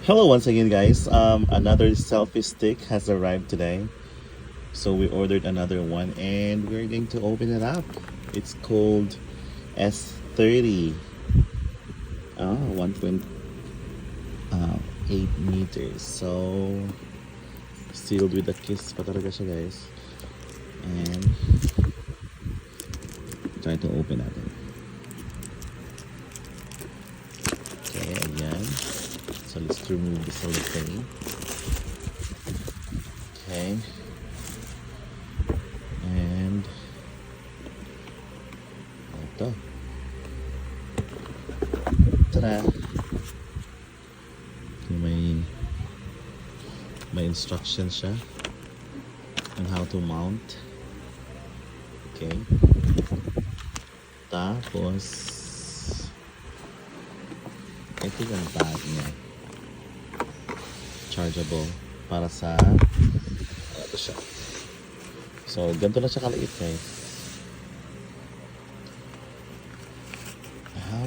Hello once again guys. Another selfie stick has arrived today. So we ordered another one and we're going to open it up. It's called S30. 1.8 meters. So sealed with a kiss pa talaga siya guys. And try to open natin. Okay, ayan. So let's remove the cellophane. Okay. And ito. Tada! May instructions siya on how to mount. Okay. Tapos ito yung bag niya. Chargeable para sa ito siya. So, ganito na siya kaliit guys.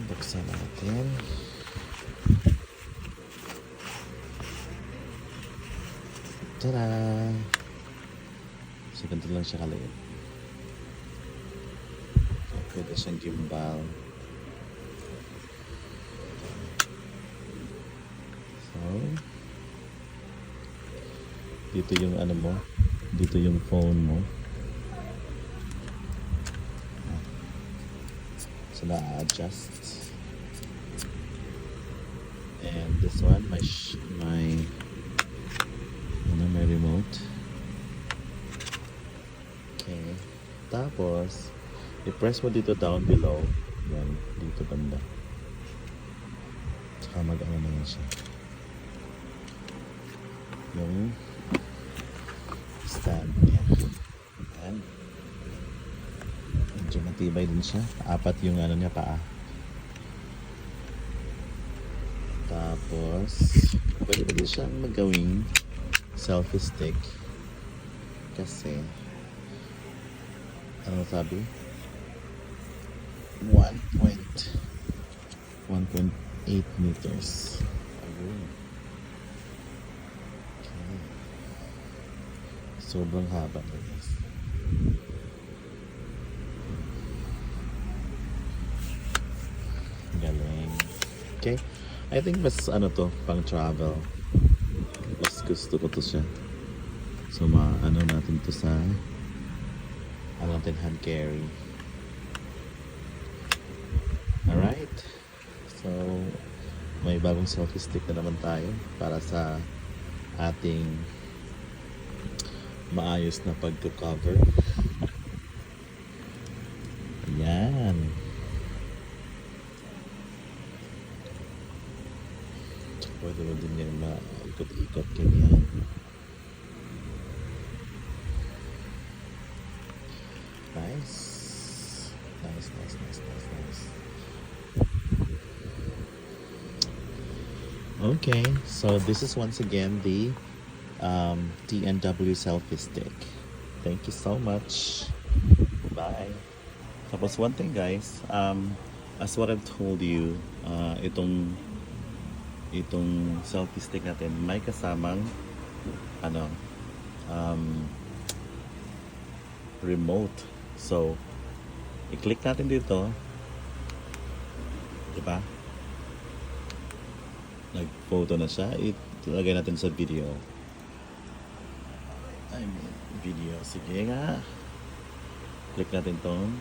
Buksan natin. Tada! So, ganito lang siya kaliit. So, pwede siyang gimbal. So, dito yung ano mo, dito yung phone mo. So na-adjust. And this one, my remote. Okay. Tapos, i-press mo dito down below. Yan, dito banda. Tsaka mag-ano na yan siya. Yung stand niya. Yan. Medyo matibay din siya. Apat yung ano niya paa. Tapos, pwede ba din siyang magawing selfie stick. Kasi, ano sabi? 1.8 meters. Ayun. Okay. Sobrang haba na guys. Galing. Okay. I think mas ano to, pang travel. Mas gusto ko to siya. So ano natin to sa ano natin hand carry. Alright. So may bagong selfie stick na naman tayo para sa ating maayos na pagko-cover. Ayan. Pwede mo din yan maikot-ikot ganyan. Nice. Nice. Okay, so this is once again the TNW selfie stick. Thank you so much. Bye. Tapos one thing guys, as what I've told you, itong selfie stick natin may kasamang ano remote. So i-click natin dito, diba? Nag-photo na siya. Ilagay natin sa video. Video. Sige nga. Click natin tong.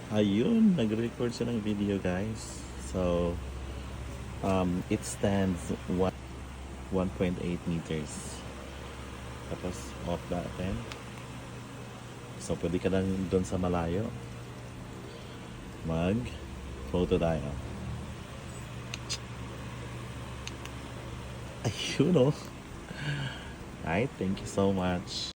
Ayun, nag-record siya ng video guys. So it stands 1.8 meters. Tapos off natin. So pwede ka lang doon sa malayo mag photo tayo. Ayun oh. Alright, thank you so much.